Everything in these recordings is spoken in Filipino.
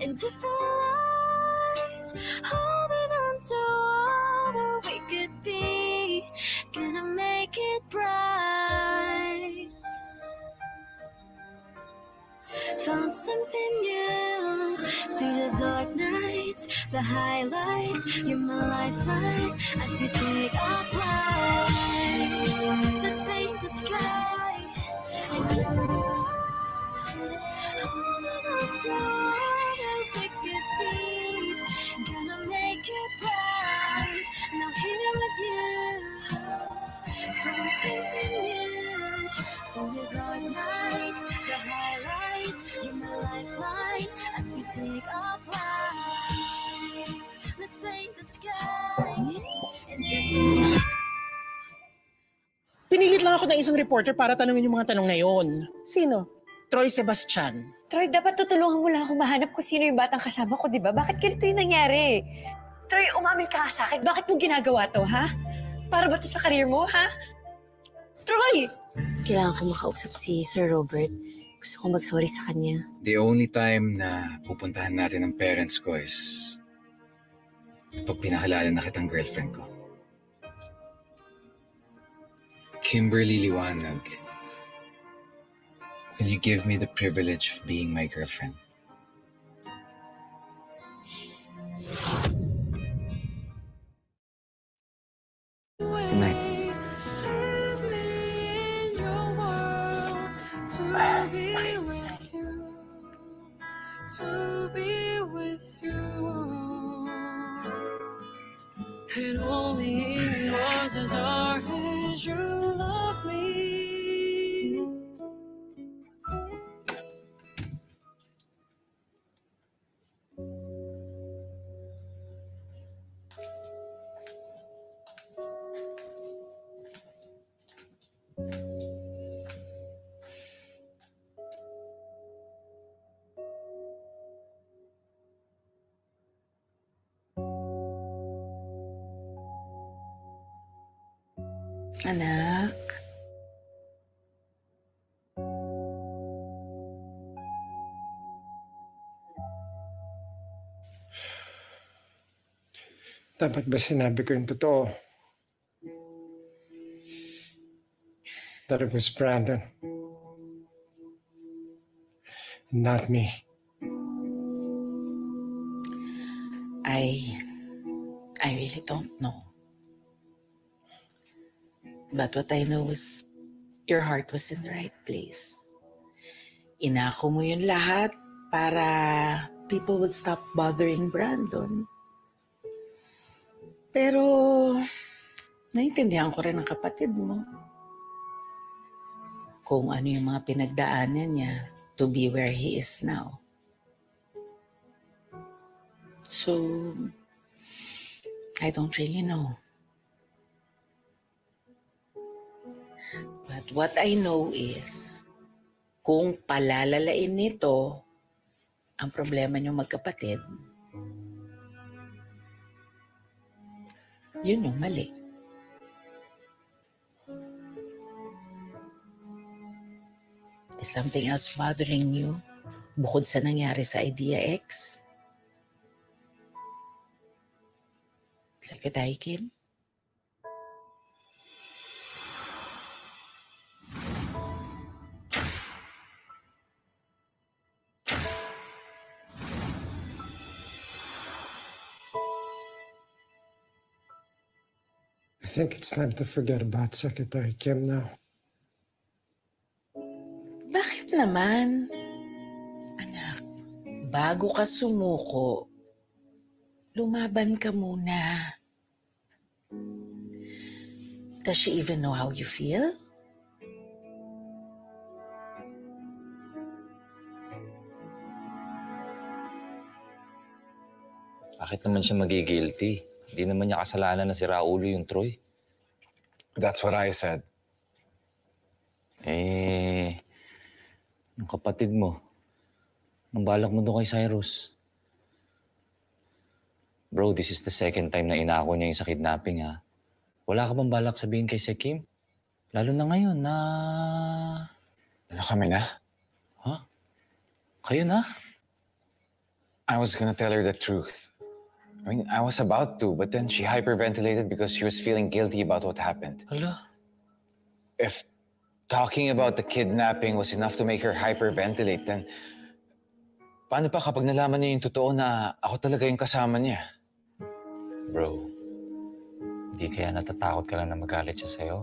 in different lights, holding on to all that we could be, gonna make it bright. Found something new through the dark nights, the highlights. You're my lifeline as we take our flight. Let's paint the sky into lights, holding on to all that we could be, gonna make it bright. Now here with you, found something new through the dark nights, the highlights. You're my lifeline as we take our flight. Let's paint the sky into Pinilit lang ako ng isang reporter para tanungin yung mga tanong na yon. Sino? Troy Sebastian. Troy, dapat tutulungan mo lang ako mahanap kung sino yung batang kasama ko, di ba? Bakit ganito yung nangyari? Troy, umamin ka sa akin. Bakit mo ginagawa to, ha? Para ba to sa career mo, ha? Troy! Kailangan ko makausap si Sir Robert. Gusto ko mag-sorry sa kanya. The only time na pupuntahan natin ng parents ko is pag pinahalala na kitang girlfriend ko. Kimberly Liwanag, will you give me the privilege of being my girlfriend? Good night. to be with you, and only in yours as our as you love me. Anak. Dapat ba sinabi ko yung totoo? That it was Brandon. Not me. I really don't know. But what I know is your heart was in the right place. Inako mo yun lahat para people would stop bothering Brandon. Pero naintindihan ko rin ang kapatid mo. Kung ano yung mga pinagdaanan niya to be where he is now. So, I don't really know. But what I know is, kung palalalain nito ang problema niyong magkapatid, yun yung mali. Is something else bothering you bukod sa nangyari sa Idea X? Secretary Kim? I think it's time to forget about Secretary Kim now. Bakit naman? Anak, bago ka sumuko, lumaban ka muna. Does she even know how you feel? Bakit naman siya magigilty? Hindi naman niya kasalanan na si Raulo yung Troy. That's what I said. Yung kapatid mo, ang balak mo doon kay Cyrus. Bro, this is the second time na inako niya yung sa kidnapping, ha? Wala ka bang balak sabihin kay Sir Kim? Lalo na ngayon na... Ano kami na? Ha? Kayo na? I was gonna tell her the truth. I mean, I was about to, but then she hyperventilated because she was feeling guilty about what happened. Hala, If talking about the kidnapping was enough to make her hyperventilate, then paano pa kapag nalaman niya yung totoo na ako talaga yung kasama niya? bro. Hindi kaya natatakot ka lang na magalit siya sa'yo?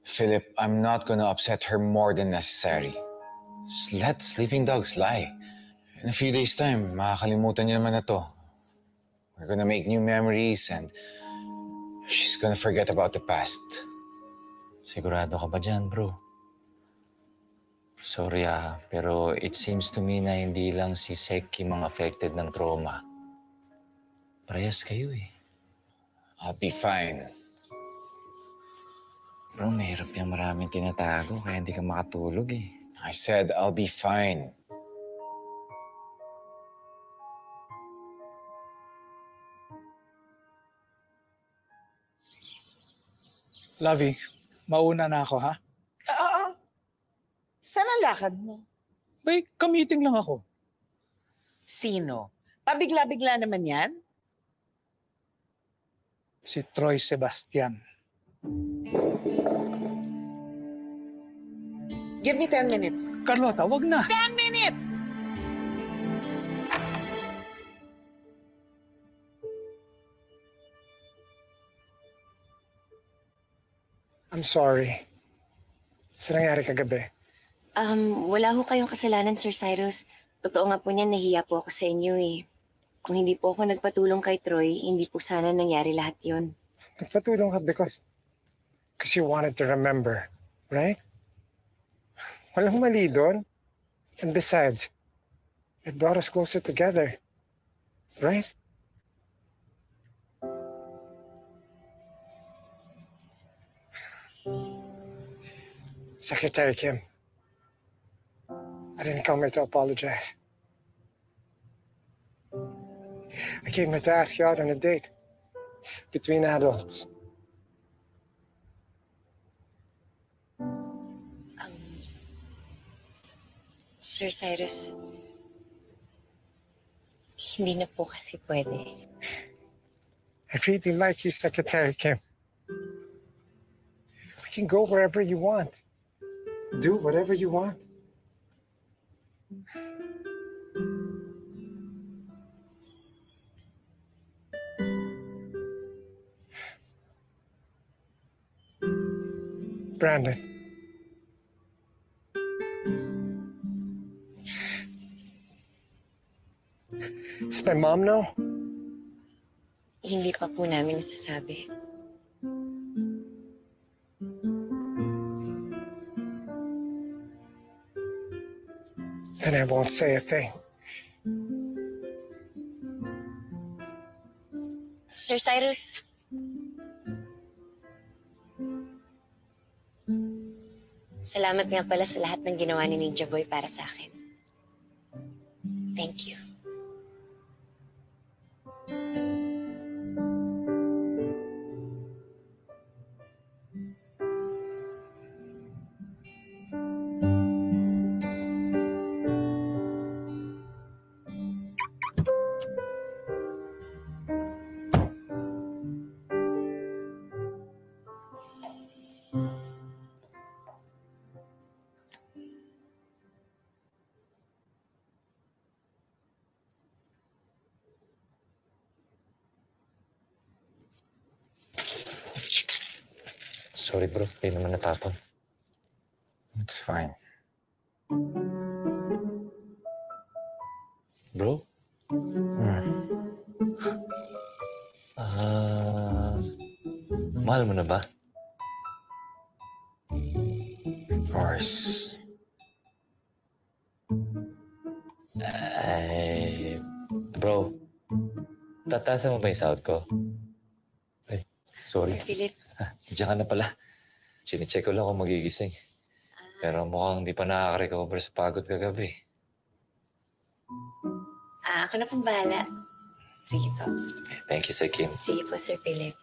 Philip, I'm not gonna upset her more than necessary. Just let sleeping dogs lie. In a few days' time, makakalimutan niya naman na to. We're gonna make new memories and she's gonna forget about the past. Sigurado ka ba dyan, bro? Sorry pero it seems to me na hindi lang si Seki ang affected ng trauma. Parehas kayo eh. I'll be fine. Bro, mahirap yung maraming tinatago kaya hindi ka makatulog eh. I said I'll be fine. Lovey, mauna na ako, ha? Oo. Saan ang lakad mo? Bay, ka-meeting lang ako. Sino? Pabigla-bigla naman yan? Si Troy Sebastian. Give me 10 minutes. Carlota, wag na. 10 minutes! I'm sorry. Sa nangyari kagabi. Wala ho kayong kasalanan, Sir Cyrus. Totoo nga po niyan, nahiya po ako sa inyo eh. Kung hindi po ako nagpatulong kay Troy, hindi po sana nangyari lahat yon. Nagpatulong ka because you wanted to remember, right? Walang mali doon. And besides, it brought us closer together, right? Secretary Kim, I didn't come here to apologize. I came here to ask you out on a date between adults. Sir Cyrus, hindi na po kasi pwede. I really like you, Secretary Kim. We can go wherever you want. Do whatever you want. Brandon. Does my mom know? Hindi pa po namin nasasabi. Then I won't say a thing. Sir Cyrus. Salamat nga pala sa lahat ng ginawa ni Ninja Boy para sa akin. Thank you. Sorry bro, hindi naman natapon. It's fine. Bro? Mahal mo na ba? Of course. Bro, tatasan mo ba yung sahod ko? Ay, sorry. Sir Philip. Diyan ka na pala. Sinicheck ko lang kung magigising. Pero mukhang di pa nakaka-recover sa pagod kagabi. Ako na pong bahala. Sige po. Okay, thank you, Sir Kim. Sige po, Sir Philip.